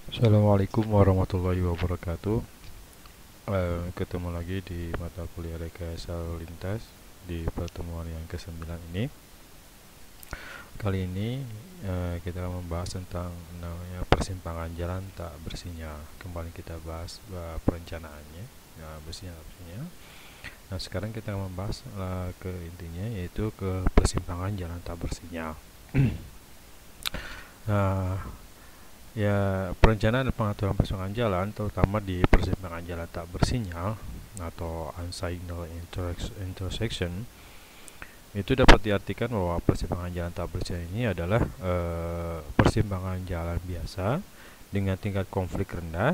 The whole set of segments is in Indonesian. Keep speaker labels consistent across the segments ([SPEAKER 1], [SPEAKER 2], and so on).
[SPEAKER 1] Assalamualaikum warahmatullahi wabarakatuh. Ketemu lagi di mata kuliah rekayasa lalu lintas di pertemuan yang ke-9 ini. Kali ini kita akan membahas tentang namanya persimpangan jalan tak bersinyal. Kembali kita bahas perencanaannya, bersinyal. Nah, sekarang kita akan membahas ke intinya, yaitu ke persimpangan jalan tak bersinyal. Nah, ya, perencanaan dan pengaturan persimpangan jalan, terutama di persimpangan jalan tak bersinyal atau unsignal intersection, itu dapat diartikan bahwa persimpangan jalan tak bersinyal ini adalah persimpangan jalan biasa dengan tingkat konflik rendah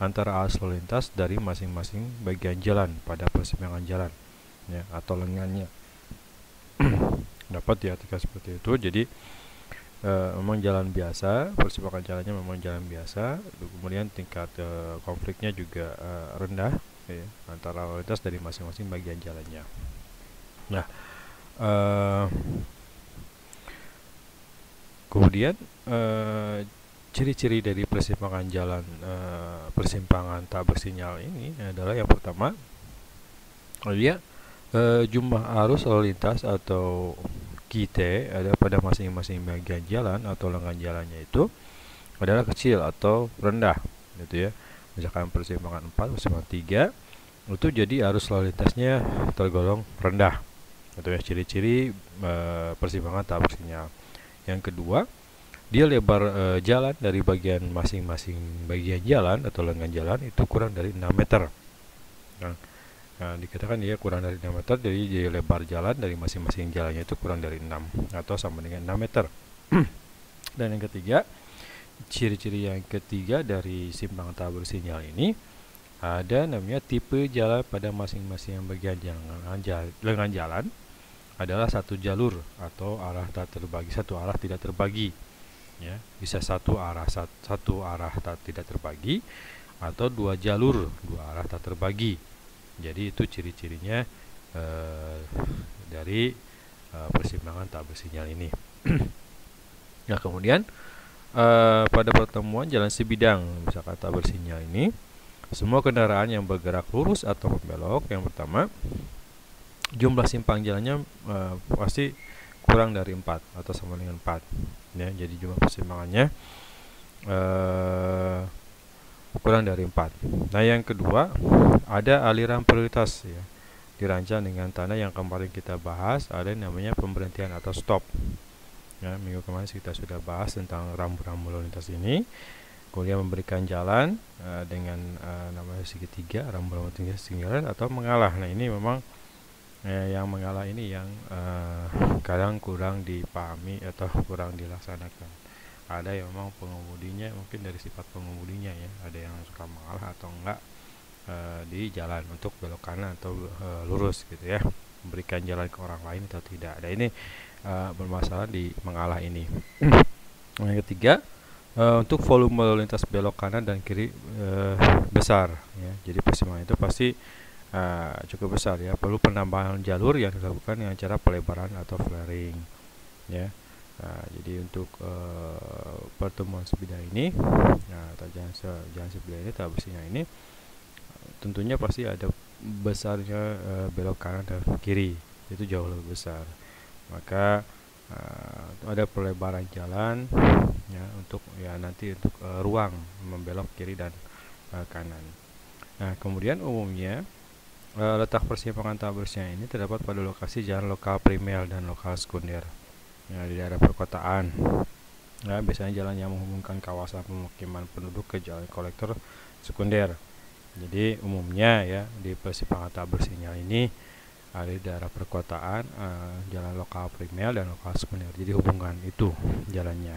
[SPEAKER 1] antara arus lalu lintas dari masing-masing bagian jalan pada persimpangan jalan, ya, atau lengannya. Dapat diartikan seperti itu. Jadi memang jalan biasa, persimpangan jalannya memang jalan biasa, kemudian tingkat konfliknya juga rendah, ya, antara lalu lintas dari masing-masing bagian jalannya. Nah, kemudian ciri-ciri dari persimpangan jalan persimpangan tak bersinyal ini adalah, yang pertama, dia jumlah arus lalu lintas atau QT ada pada masing-masing bagian jalan atau lengan jalannya itu adalah kecil atau rendah, gitu ya. Misalkan persimpangan 4, persimpangan 3 itu jadi arus lalu lintasnya tergolong rendah. Itu ya ciri-ciri persimpangan tak bersinyal. Yang kedua, dia lebar jalan dari bagian masing-masing bagian jalan atau lengan jalan itu kurang dari 6 meter. Nah, dikatakan dia kurang dari 6 meter, jadi lebar jalan dari masing-masing jalannya itu kurang dari 6 atau sama dengan 6 meter. Dan yang ketiga, ciri-ciri yang ketiga dari simpangan tak bersinyal ini ada namanya tipe jalan pada masing-masing bagian lengan jalan adalah satu jalur atau arah tak terbagi, satu arah tidak terbagi, ya. Bisa satu arah tak tidak terbagi atau dua jalur dua arah tak terbagi. Jadi itu ciri-cirinya dari persimpangan tak bersinyal ini. Nah, kemudian pada pertemuan jalan sebidang misalkan tak bersinyal ini, semua kendaraan yang bergerak lurus atau membelok, yang pertama, jumlah simpang jalannya pasti kurang dari 4 atau sama dengan 4, ya. Jadi jumlah persimpangannya kurang dari 4. Nah, yang kedua, ada aliran prioritas, ya. Dirancang dengan tanda yang kemarin kita bahas, ada namanya pemberhentian atau stop. Ya, minggu kemarin kita sudah bahas tentang rambu-rambu lalu lintas ini. Kemudian memberikan jalan dengan namanya segitiga, rambu-rambu tinggal atau mengalah. Nah, ini memang yang mengalah ini yang kadang kurang dipahami atau kurang dilaksanakan. Ada yang memang pengemudinya, mungkin dari sifat pengemudinya, ya, ada yang suka mengalah atau enggak di jalan untuk belok kanan atau lurus, gitu ya, memberikan jalan ke orang lain atau tidak. Nah, ini bermasalah di mengalah ini. Yang ketiga, untuk volume lalu lintas belok kanan dan kiri besar, ya. Jadi persimpangan itu pasti cukup besar, ya. Perlu penambahan jalur yang dilakukan dengan cara pelebaran atau flaring, ya. Nah, jadi untuk pertemuan sebidang ini, atau jalan sebidang ini tak bersinyal ini, tentunya pasti ada besarnya belok kanan dan kiri, itu jauh lebih besar. Maka ada pelebaran jalan, ya, untuk nanti untuk ruang membelok kiri dan kanan. Nah, kemudian umumnya letak persimpangan tak bersinyal ini terdapat pada lokasi jalan lokal primer dan lokal sekunder, ya, di daerah perkotaan. Nah, biasanya jalan yang menghubungkan kawasan pemukiman penduduk ke jalan kolektor sekunder. Jadi umumnya, ya, di persimpangan tak bersinyal ini ada di daerah perkotaan, jalan lokal primer dan lokal sekunder. Jadi hubungan itu jalannya.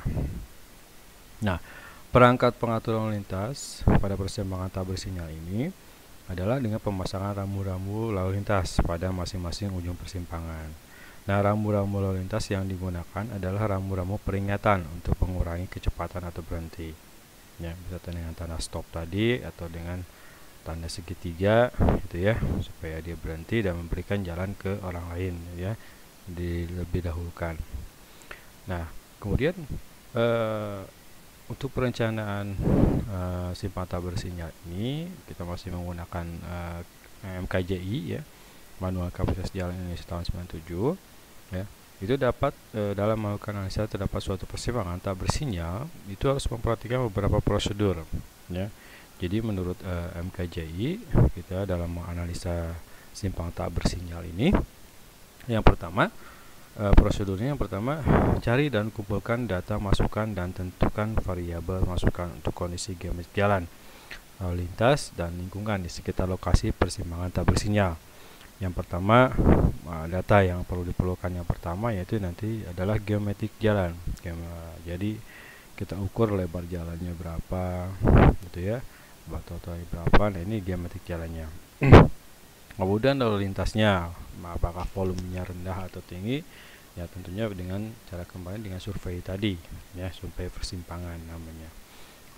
[SPEAKER 1] Nah, perangkat pengatur lalu lintas pada persimpangan tak bersinyal ini adalah dengan pemasangan rambu-rambu lalu lintas pada masing-masing ujung persimpangan. Nah, rambu-rambu lalu lintas yang digunakan adalah rambu-rambu peringatan untuk mengurangi kecepatan atau berhenti, ya, bisa dengan tanda stop tadi atau dengan tanda segitiga, gitu ya, supaya dia berhenti dan memberikan jalan ke orang lain, ya, dilebih dahulukan. Nah, kemudian untuk perencanaan simpang tak bersinyal ini kita masih menggunakan MKJI ya, Manual Kapasitas Jalan Indonesia tahun 97 ya. Itu dapat dalam melakukan analisa terdapat suatu persimpangan tak bersinyal, itu harus memperhatikan beberapa prosedur ya. Jadi menurut MKJI, kita dalam menganalisa simpang tak bersinyal ini, yang pertama prosedurnya yang pertama, cari dan kumpulkan data masukan dan tentukan variabel masukan untuk kondisi geometrik jalan, lalu lintas, dan lingkungan di sekitar lokasi persimpangan tak bersinyal. Yang pertama, data yang perlu diperlukan yang pertama yaitu nanti adalah geometrik jalan. Jadi kita ukur lebar jalannya berapa, gitu ya, totalnya berapa. Nah, ini geometrik jalannya. Kemudian lalu lintasnya, apakah volumenya rendah atau tinggi? Ya tentunya dengan cara kembali dengan survei tadi, ya, survei persimpangan namanya,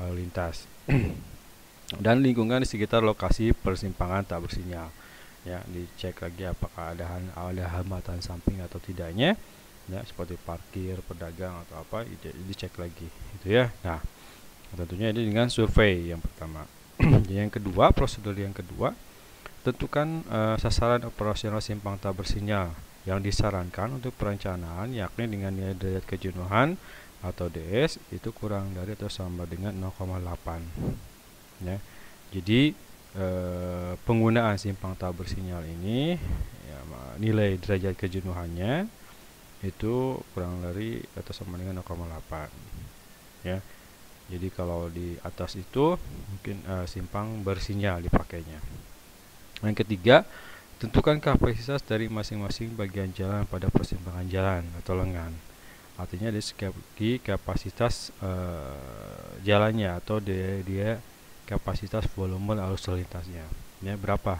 [SPEAKER 1] lalu lintas. Dan lingkungan di sekitar lokasi persimpangan tak bersinyal. Ya, dicek lagi apakah ada hambatan samping atau tidaknya, ya, seperti parkir, pedagang atau apa, dicek lagi, gitu ya. Nah, tentunya ini dengan survei yang pertama. Yang kedua, prosedur yang kedua, tentukan sasaran operasional simpang tak bersinyal yang disarankan untuk perencanaan, yakni dengan nilai derajat kejenuhan atau DS itu kurang dari atau sama dengan 0,8 ya. Jadi penggunaan simpang tak bersinyal ini ya, nilai derajat kejenuhannya itu kurang dari atau sama dengan 0,8 ya. Jadi kalau di atas itu mungkin simpang bersinyal dipakainya. Yang ketiga, tentukan kapasitas dari masing-masing bagian jalan pada persimpangan jalan atau lengan. Artinya dari segi kapasitas jalannya atau dia kapasitas volume arus lintasnya. Ya, berapa?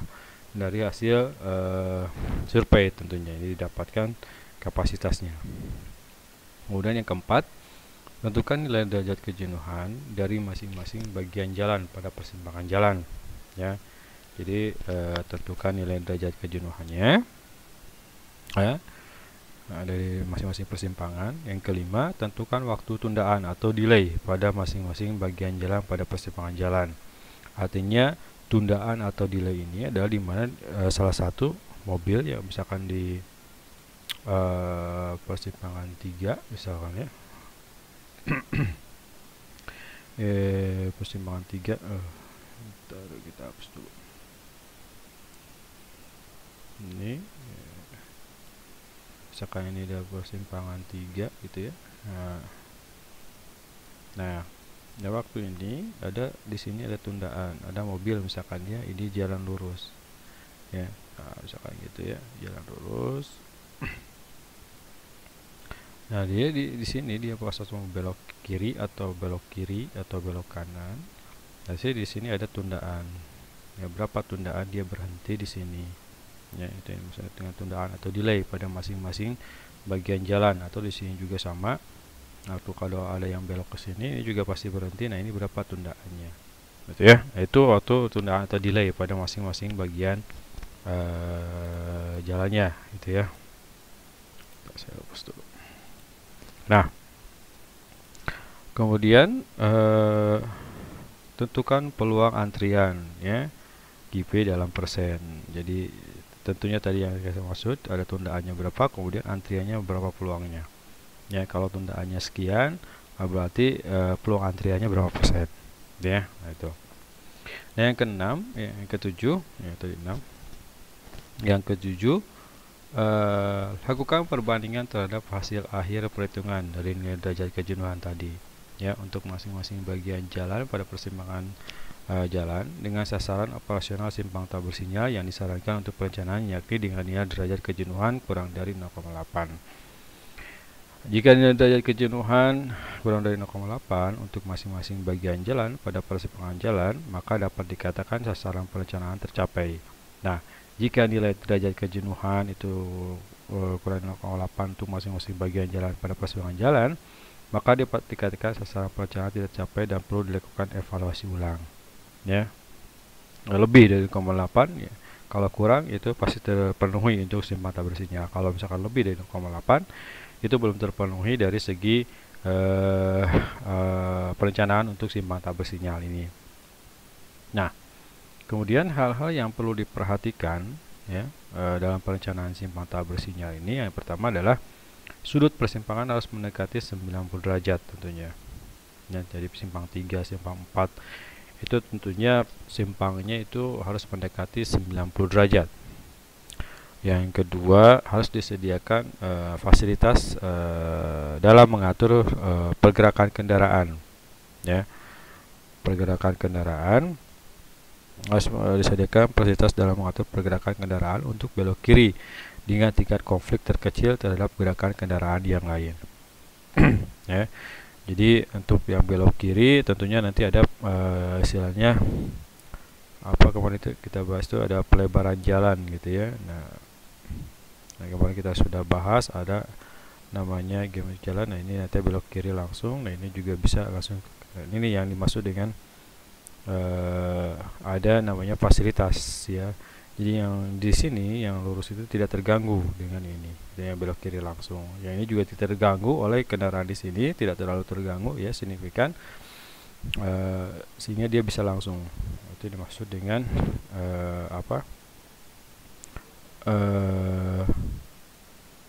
[SPEAKER 1] Dari hasil survei tentunya ini didapatkan kapasitasnya. Kemudian yang keempat, tentukan nilai derajat kejenuhan dari masing-masing bagian jalan pada persimpangan jalan. Ya. Jadi tentukan nilai derajat kejenuhannya ya, dari masing-masing persimpangan. Yang kelima, tentukan waktu tundaan atau delay pada masing-masing bagian jalan pada persimpangan jalan. Artinya tundaan atau delay ini adalah di mana salah satu mobil ya, misalkan di persimpangan 3 misalkan ya, persimpangan 3 kita hapus dulu ini, misalkan ini adalah persimpangan 3 gitu ya. Nah, waktu ini ada di sini ada tundaan, ada mobil misalkan ya, ini jalan lurus ya. Nah, misalkan gitu ya, jalan lurus. Nah, dia di sini dia pas mau belok kiri atau belok kanan. Nah, di sini ada tundaan. Ya, berapa tundaan dia berhenti di sini? Ya, itu misalnya dengan tundaan atau delay pada masing-masing bagian jalan, atau di sini juga sama. Atau kalau ada yang belok ke sini, ini juga pasti berhenti. Nah, ini berapa tundaannya? Gitu ya. Itu waktu tundaan atau delay pada masing-masing bagian jalannya, gitu ya. Saya hapus dulu. Nah, kemudian tentukan peluang antrian ya, GP dalam persen. Jadi tentunya tadi yang saya maksud ada tundaannya berapa, kemudian antriannya berapa peluangnya. Ya, kalau tundaannya sekian, berarti peluang antriannya berapa persen. Ya, nah itu. Nah, yang keenam, ya, yang ketujuh, ya tadi 6. Yang ketujuh, lakukan perbandingan terhadap hasil akhir perhitungan dari nilai derajat kejenuhan tadi ya, untuk masing-masing bagian jalan pada persimpangan jalan dengan sasaran operasional simpang tak bersinyal yang disarankan untuk perencanaan, yakni dengan nilai derajat kejenuhan kurang dari 0,8. Jika nilai derajat kejenuhan kurang dari 0,8 untuk masing-masing bagian jalan pada persimpangan jalan, maka dapat dikatakan sasaran perencanaan tercapai. Nah, jika nilai derajat kejenuhan itu kurang dari 0,8 untuk masing-masing bagian jalan pada persimpangan jalan, maka dapat dikatakan sasaran perencanaan tidak tercapai dan perlu dilakukan evaluasi ulang. Ya, lebih dari 0,8 ya. Kalau kurang itu pasti terpenuhi untuk simpang tak bersinyal. Kalau misalkan lebih dari 0,8 itu belum terpenuhi dari segi perencanaan untuk simpang tak bersinyal ini. Nah, kemudian hal-hal yang perlu diperhatikan ya dalam perencanaan simpang tak bersinyal ini, yang pertama adalah sudut persimpangan harus mendekati 90 derajat tentunya. Ya, jadi simpang 3, simpang 4 itu tentunya simpangnya itu harus mendekati 90 derajat. Yang kedua, harus disediakan fasilitas dalam mengatur pergerakan kendaraan. Ya, pergerakan kendaraan harus disediakan fasilitas dalam mengatur pergerakan kendaraan untuk belok kiri dengan tingkat konflik terkecil terhadap gerakan kendaraan yang lain. Ya, jadi untuk yang belok kiri tentunya nanti ada istilahnya apa kemarin itu kita bahas itu ada pelebaran jalan gitu ya. Nah, kemarin kita sudah bahas ada namanya geometri jalan. Nah, ini nanti belok kiri langsung. Nah, ini juga bisa langsung. Ini yang dimaksud dengan ada namanya fasilitas ya. Jadi yang di sini yang lurus itu tidak terganggu dengan ini, dengan belok kiri langsung. Yang ini juga tidak terganggu oleh kendaraan di sini, tidak terlalu terganggu ya, signifikan, sehingga dia bisa langsung. Itu dimaksud dengan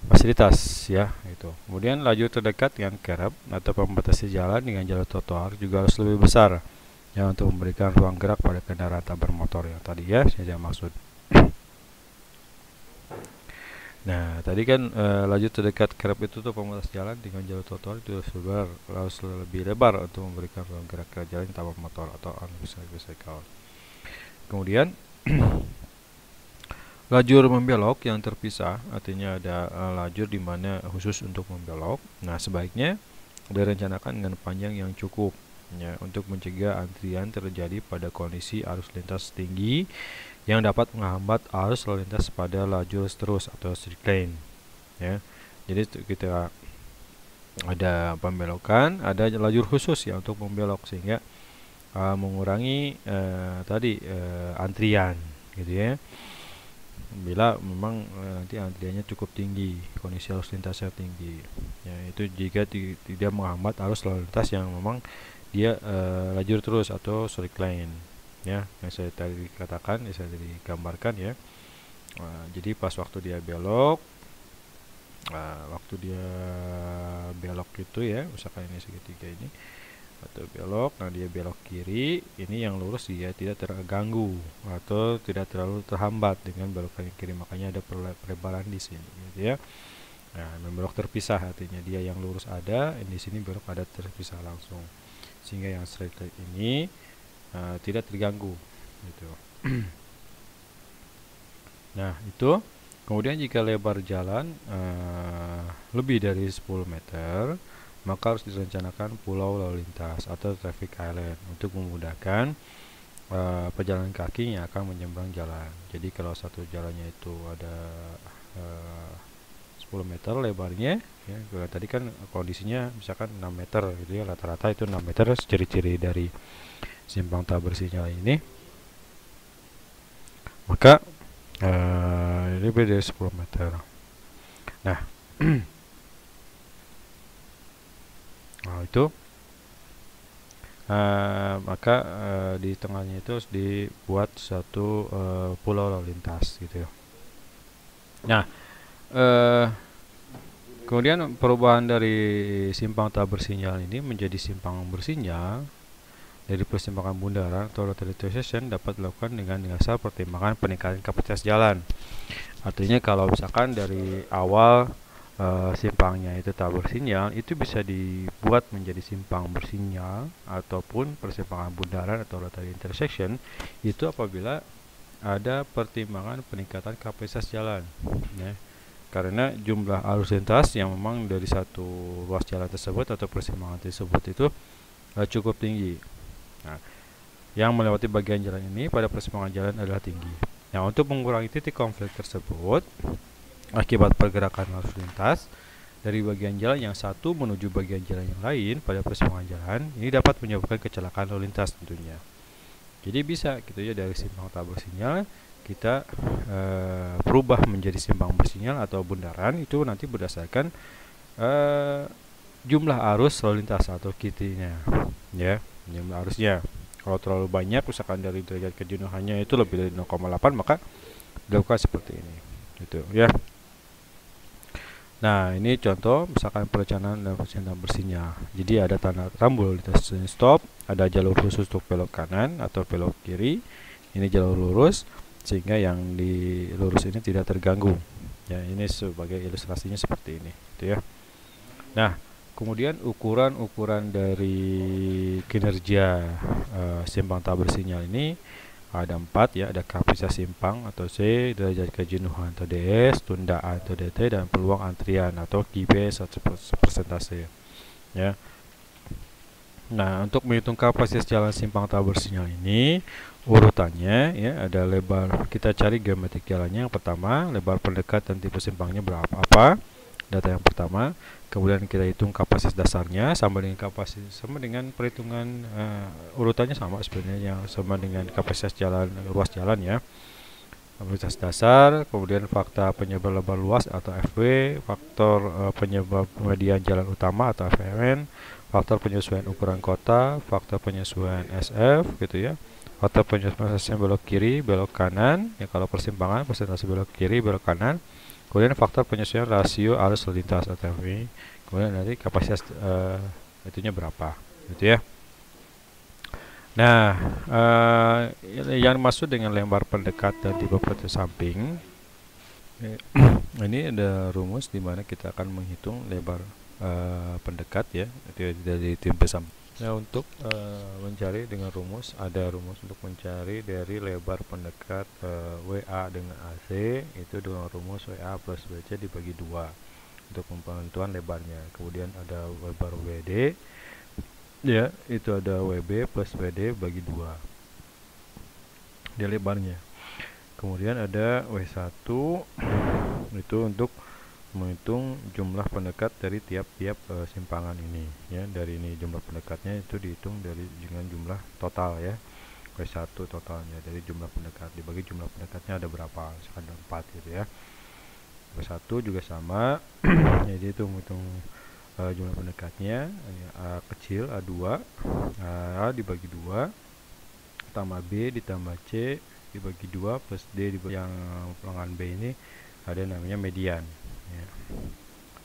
[SPEAKER 1] fasilitas ya itu. Kemudian lajur terdekat dengan curb atau pembatasi jalan dengan jalur trotoar juga harus lebih besar ya untuk memberikan ruang gerak pada kendaraan tak bermotor yang tadi ya saya maksud. Nah, tadi kan lajur terdekat curb itu tuh pembatas jalan dengan jalur trotoar itu harus lebih lebar untuk memberikan ruang gerak ke jalan tak bermotor atau bicycle. Kemudian lajur membelok yang terpisah, artinya ada lajur di mana khusus untuk membelok. Nah, sebaiknya direncanakan dengan panjang yang cukup ya, untuk mencegah antrian terjadi pada kondisi arus lintas tinggi yang dapat menghambat arus lalu lintas pada lajur terus atau straight lane. Ya, jadi kita ada pembelokan, ada lajur khusus ya untuk membelok sehingga mengurangi antrian, gitu ya. Bila memang nanti antriannya cukup tinggi, kondisi arus lintasnya tinggi ya, itu jika tidak menghambat arus lalu lintas yang memang dia lajur terus atau straight lane ya, yang saya tadi katakan, yang saya tadi gambarkan ya. Jadi pas waktu dia belok itu ya, misalkan ini segitiga ini atau belok, nah dia belok kiri, ini yang lurus dia tidak terganggu atau tidak terlalu terhambat dengan belokan kiri, makanya ada pelebaran di sini gitu ya. Nah, membelok terpisah artinya dia yang lurus ada, di sini belok ada terpisah langsung, sehingga yang straight line ini tidak terganggu gitu. Nah, itu kemudian jika lebar jalan lebih dari 10 meter, maka harus direncanakan pulau lalu lintas atau traffic island untuk memudahkan pejalan kaki yang akan menyeberang jalan. Jadi kalau satu jalannya itu ada 10 meter lebarnya ya, tadi kan kondisinya misalkan 6 meter gitu ya, rata-rata itu 6 meter ciri-ciri dari simpang tak bersinyal ini. Maka lebih dari 10 meter. Nah, nah itu maka di tengahnya itu harus dibuat satu pulau lalu lintas gitu ya. Nah, kemudian perubahan dari simpang tak bersinyal ini menjadi simpang bersinyal dari persimpangan bundaran atau rotary station dapat dilakukan dengan dasar pertimbangan peningkatan kapasitas jalan. Artinya kalau misalkan dari awal simpangnya itu tak bersinyal, itu bisa dibuat menjadi simpang bersinyal ataupun persimpangan bundaran atau rotary intersection itu apabila ada pertimbangan peningkatan kapasitas jalan ya. Karena jumlah arus lintas yang memang dari satu ruas jalan tersebut atau persimpangan tersebut itu cukup tinggi. Nah, yang melewati bagian jalan ini pada persimpangan jalan adalah tinggi. Nah, untuk mengurangi titik konflik tersebut akibat pergerakan arus lintas dari bagian jalan yang satu menuju bagian jalan yang lain pada persimpangan jalan, ini dapat menyebabkan kecelakaan lalu lintas tentunya. Jadi bisa gitu ya, dari simpang tak bersinyal kita berubah menjadi simpang bersinyal atau bundaran, itu nanti berdasarkan jumlah arus lalu lintas atau KT-nya, ya, jumlah arusnya. Kalau terlalu banyak, misalkan dari derajat kejenuhannya itu lebih dari 0,8, maka dilakukan seperti ini, gitu ya. Nah, ini contoh misalkan perencanaan dan perencanaan bersinyal. Jadi ada tanda rambu lalu lintas stop, ada jalur khusus untuk belok kanan atau belok kiri. Ini jalur lurus, sehingga yang di lurus ini tidak terganggu. Ya, ini sebagai ilustrasinya seperti ini, gitu ya. Nah, kemudian ukuran dari kinerja simpang tak bersinyal ini ada 4 ya, ada kapasitas simpang atau C, derajat kejenuhan atau DS, tundaan atau DT, dan peluang antrian atau QB 1% ya. Nah, untuk menghitung kapasitas jalan simpang tak bersinyal ini urutannya ya, ada lebar, kita cari geometrik jalannya. Yang pertama, lebar pendekat dan tipe simpangnya berapa, apa data yang pertama. Kemudian kita hitung kapasitas dasarnya sama dengan perhitungan urutannya sama sebenarnya, yang sama dengan kapasitas jalan, ruas jalan ya. Kapasitas dasar, kemudian faktor penyebab lebar luas atau FW, faktor penyebab median jalan utama atau FMN, faktor penyesuaian ukuran kota, faktor penyesuaian SF gitu ya. Faktor penyesuaian belok kiri, belok kanan ya, kalau persimpangan persentase belok kiri, belok kanan. Kemudian faktor penyesuaian rasio arus lalu lintas atau FW. Kemudian nanti kapasitas itunya berapa, gitu ya. Nah, yang maksud dengan lebar pendekat dan tipe protes samping, ini ada rumus di mana kita akan menghitung lebar pendekat ya, dari tipe samping. Nah, untuk mencari dengan rumus, ada rumus untuk mencari dari lebar pendekat WA dengan AC itu dengan rumus WA plus BC dibagi 2 untuk penentuan lebarnya. Kemudian ada lebar WD ya, itu ada WB plus WD bagi 2 dia lebarnya. Kemudian ada W1 itu untuk menghitung jumlah pendekat dari tiap-tiap simpangan ini ya. Dari ini jumlah pendekatnya itu dihitung dengan jumlah total ya, W1 totalnya dari jumlah pendekat dibagi jumlah pendekatnya ada berapa, ada 4 gitu ya. W1 juga sama jadi itu menghitung jumlah pendekatnya, A kecil A2, A dibagi 2 tambah B ditambah C dibagi 2 plus D dibagi, yang pelanggan B ini ada namanya median ya.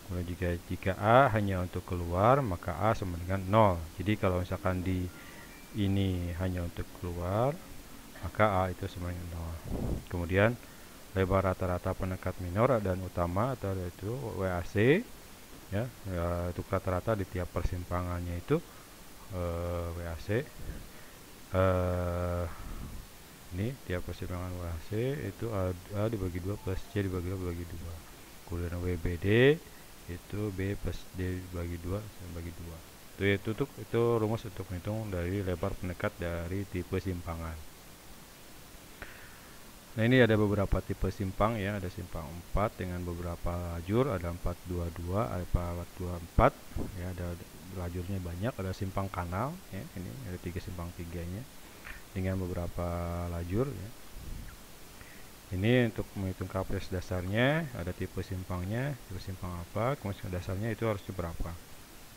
[SPEAKER 1] Kemudian jika A hanya untuk keluar, maka A sama dengan 0. Jadi kalau misalkan di ini hanya untuk keluar, maka A itu sama dengan 0. Kemudian lebar rata-rata pendekat minor dan utama atau itu WAC ya, untuk rata-rata di tiap persimpangannya itu WAC ini tiap persimpangan WAC itu A dibagi 2 plus C dibagi 2 bagi 2. Kemudian WBD itu B plus D dibagi 2 bagi 2. Itu rumus untuk menghitung dari lebar pendekat dari tipe simpangan. Nah, ini ada beberapa tipe simpang ya, ada simpang 4 dengan beberapa lajur, ada 422, ada 424 ya, ada lajurnya banyak, ada simpang kanal ya, ini ada 3 simpang 3-nya dengan beberapa lajur ya. Ini untuk menghitung kapasitas dasarnya, ada tipe simpangnya, tipe simpang apa, kemudian dasarnya itu harus berapa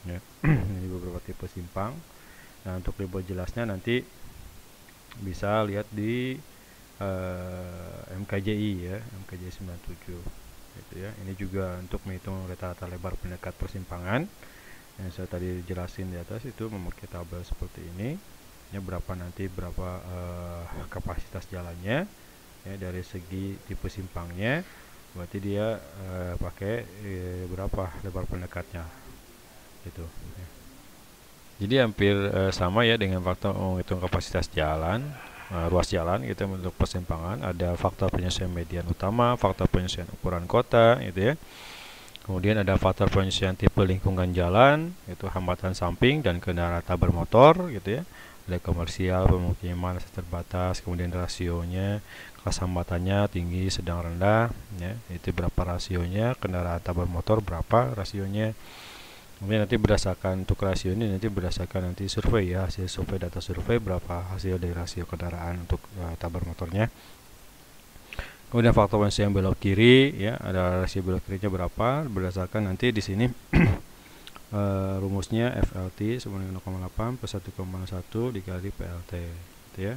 [SPEAKER 1] ya. Ini beberapa tipe simpang. Nah, untuk lebih jelasnya nanti bisa lihat di MKJI ya, MKJI 97 gitu ya. Ini juga untuk menghitung rata-rata lebar pendekat persimpangan yang saya tadi jelasin di atas, itu memakai tabel seperti ini ya, berapa kapasitas jalannya ya, dari segi tipe simpangnya berarti dia pakai berapa lebar pendekatnya gitu ya. Jadi hampir sama ya dengan faktor menghitung kapasitas jalan, ruas jalan gitu. Untuk persimpangan ada faktor penyesuaian median utama, faktor penyesuaian ukuran kota gitu ya. Kemudian ada faktor penyesuaian tipe lingkungan jalan, itu hambatan samping dan kendaraan tak bermotor gitu ya. Ada komersial, pemukiman, terbatas, kemudian rasionya, kelas hambatannya tinggi, sedang, rendah ya. Itu berapa rasionya, kendaraan tak bermotor berapa rasionya. Kemudian nanti berdasarkan untuk rasio ini nanti berdasarkan nanti survei ya, hasil survei, data survei berapa hasil dari rasio kendaraan untuk tabar motornya. Kemudian faktor penyesuaian belok kiri ya, ada rasio belok kirinya berapa berdasarkan nanti di sini rumusnya FLT sama dengan 0,8 plus 1,1 dikali PLT gitu ya.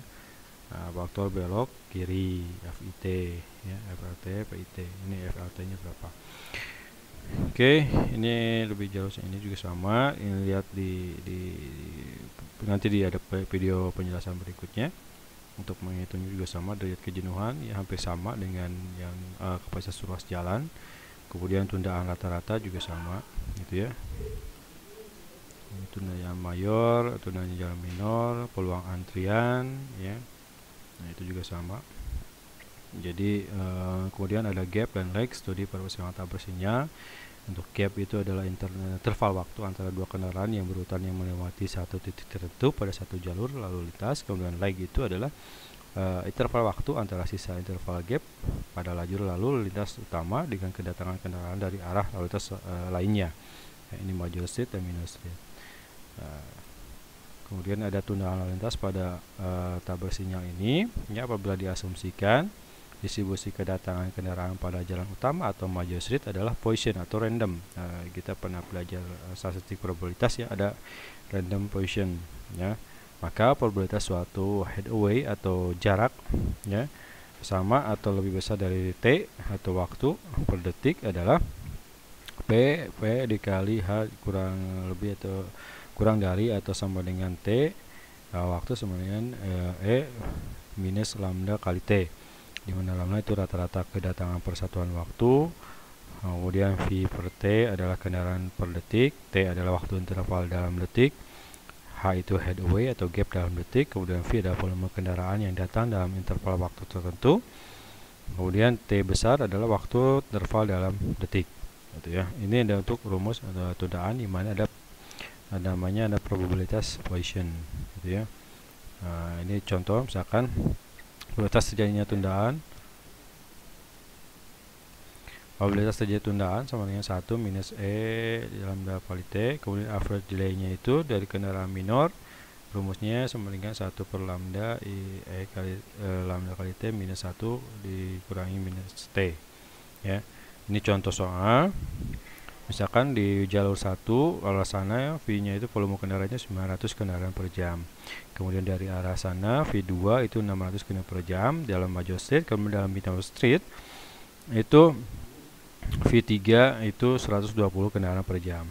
[SPEAKER 1] Nah, faktor belok kiri FIT ya, FLT PIT. Ini FLT nya berapa? Oke, ini lebih jauh, ini juga sama. Ini lihat nanti ada video penjelasan berikutnya. Untuk menghitungnya juga sama, derajat kejenuhan ya hampir sama dengan yang kapasitas ruas jalan. Kemudian tundaan rata-rata juga sama gitu ya. Ini tundaan mayor, tundaan jalan minor, peluang antrian ya. Nah, itu juga sama. Jadi kemudian ada gap dan lag, studi persilangan tak bersinyal. Untuk gap itu adalah interval waktu antara dua kendaraan yang berurutan yang melewati satu titik tertentu pada satu jalur lalu lintas. Kemudian lag itu adalah interval waktu antara sisa interval gap pada lajur lalu lintas utama dengan kedatangan kendaraan dari arah lalu lintas lainnya. Nah, ini major street dan minor street. Kemudian ada tundaan lalu lintas pada tak bersinyal ini ya, apabila diasumsikan distribusi kedatangan kendaraan pada jalan utama atau major street adalah Poisson atau random. Kita pernah belajar statistik probabilitas ya, ada random Poisson ya. Maka probabilitas suatu headway atau jarak ya sama atau lebih besar dari T atau waktu per detik adalah P dikali H kurang lebih atau kurang dari atau sama dengan T waktu sama dengan E minus lambda kali T, di mana lambda itu rata-rata kedatangan persatuan waktu. Kemudian V per T adalah kendaraan per detik, T adalah waktu interval dalam detik, H itu headway atau gap dalam detik, kemudian V adalah volume kendaraan yang datang dalam interval waktu tertentu, kemudian T besar adalah waktu interval dalam detik gitu ya. Ini ada untuk rumus atau tundaan di mana ada namanya ada probabilitas Poisson gitu ya. Ini contoh misalkan probabilitas terjadinya tundaan, probabilitas terjadi tundaan sama dengan 1 minus E lambda kali T. Kemudian average delay-nya itu dari kendaraan minor, rumusnya sama dengan 1 per lambda E kali lambda kali T minus 1 dikurangi minus T ya. Ini contoh soal. Misalkan di jalur 1 arah sana V-nya itu volume kendaraannya 900 kendaraan per jam. Kemudian dari arah sana V2 itu 600 kendaraan per jam dalam major street. Kemudian dalam minor street itu V3 itu 120 kendaraan per jam.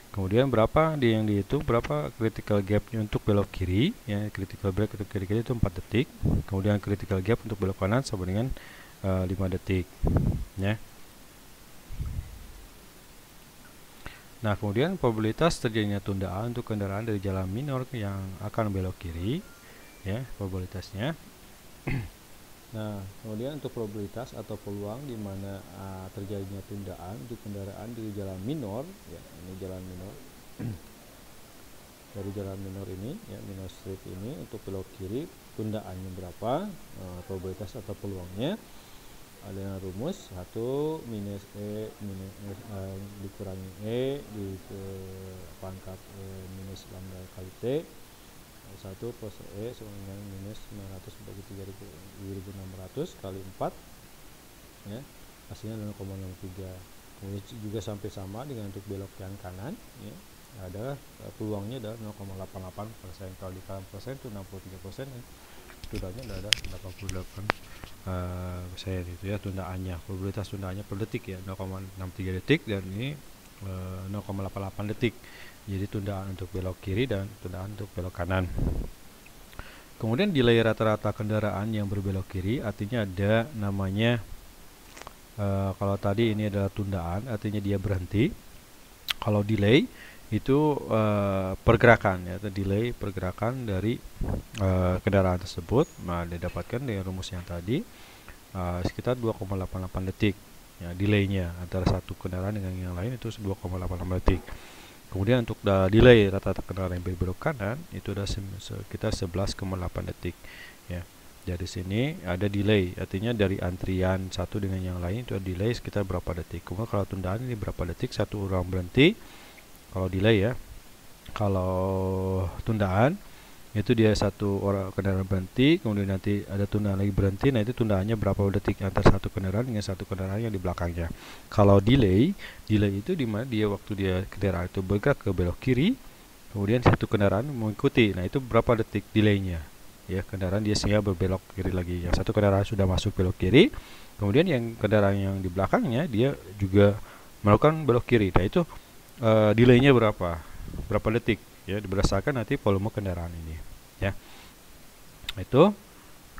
[SPEAKER 1] Kemudian berapa yang dihitung, berapa critical gap-nya untuk belok kiri ya, critical gap untuk kiri-kiri itu 4 detik. Kemudian critical gap untuk belok kanan sama dengan 5 detik ya. Nah, kemudian probabilitas terjadinya tundaan untuk kendaraan dari jalan minor yang akan belok kiri ya, probabilitasnya. Nah, kemudian untuk probabilitas atau peluang di mana terjadinya tundaan untuk kendaraan dari jalan minor ya, ini jalan minor. Dari jalan minor ini ya, minor street ini untuk belok kiri tundaannya berapa? Probabilitas atau peluangnya ada rumus 1 minus E dikurangi E di pangkat minus lambda kali T, 1 plus E sama dengan minus 900 bagi 3600 kali 4 ya, hasilnya 0,63. Kemudian juga sampai sama dengan untuk belok yang kanan ya, ada peluangnya adalah 0,88%. Kalau dikali persen itu 63%, tundaannya ada 88% itu ya tundaannya, probabilitas tundaannya per detik ya 0,63 detik dan ini 0,88 detik. Jadi tundaan untuk belok kiri dan tundaan untuk belok kanan. Kemudian delay rata-rata kendaraan yang berbelok kiri artinya ada namanya kalau tadi ini adalah tundaan artinya dia berhenti. Kalau delay itu pergerakan ya, delay pergerakan dari kendaraan tersebut. Nah, didapatkan dengan rumus yang tadi sekitar 2,88 detik ya, delaynya antara satu kendaraan dengan yang lain itu 2,88 detik. Kemudian untuk delay rata-rata kendaraan yang berbelok kanan itu ada sekitar 11,8 detik ya. Jadi sini ada delay, artinya dari antrian satu dengan yang lain itu ada delay sekitar berapa detik. Kemudian kalau tundaan ini berapa detik satu orang berhenti. Kalau delay ya, kalau tundaan itu dia satu orang kendaraan berhenti, kemudian nanti ada tunda lagi berhenti. Nah itu tundaannya berapa detik antara satu kendaraan dengan satu kendaraan yang di belakangnya. Kalau delay itu dimana dia waktu dia kendaraan itu bergerak ke belok kiri, kemudian satu kendaraan mengikuti. Nah itu berapa detik delaynya ya, kendaraan dia sehingga berbelok kiri lagi. Yang satu kendaraan sudah masuk belok kiri, kemudian yang kendaraan yang di belakangnya dia juga melakukan belok kiri. Nah itu delaynya berapa detik ya, berdasarkan nanti volume kendaraan ini ya. Itu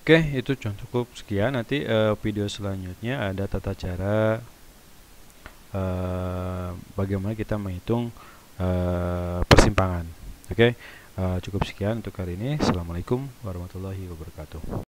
[SPEAKER 1] oke, itu cukup sekian. Nanti video selanjutnya ada tata cara bagaimana kita menghitung persimpangan. Oke, cukup sekian untuk hari ini. Assalamualaikum warahmatullahi wabarakatuh.